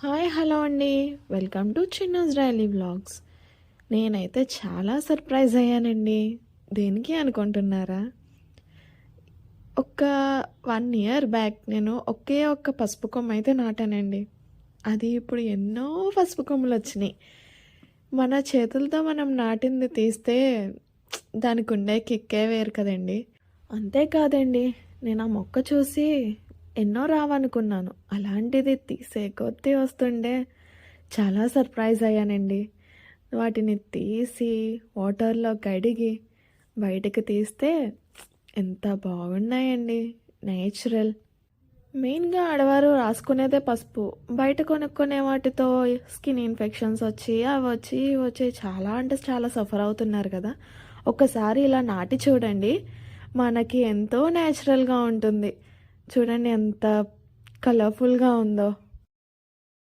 Hi hello అండి. Welcome to చిన్నస్ daily vlogs. నేనైతే చాలా సర్ప్రైజ్ అయ్యానండి. దేనికి అనుకుంటున్నారా? ఒక 1 ఇయర్ బ్యాక్ నేను ఒకే ఒక్క పసుపు కొమ్మ అయితే నాటానండి. అది ఇప్పుడు ఎన్నో పసుపు కొమ్మలు వచ్చినాయి. మన చేతులతో మనం నాటింది తీస్తే దానికి ఉండే కిక్కే వేరు కదండి. అంతేకాదండి, నేను ఆ మొక్క చూసి ఎన్నో రావనుకున్నాను. అలాంటిది తీసే కొద్దీ వస్తుండే చాలా సర్ప్రైజ్ అయ్యానండి. వాటిని తీసి వాటర్లో కడిగి బయటకు తీస్తే ఎంత బాగున్నాయండి. నేచురల్. మెయిన్గా ఆడవారు రాసుకునేదే పసుపు. బయట కొనుక్కునే వాటితో స్కిన్ ఇన్ఫెక్షన్స్ వచ్చి అవి వచ్చి ఇవి వచ్చి చాలా అంటే చాలా సఫర్ అవుతున్నారు కదా. ఒక్కసారి ఇలా నాటి చూడండి, మనకి ఎంతో న్యాచురల్గా ఉంటుంది. చూడండి ఎంత కలర్ఫుల్గా ఉందో.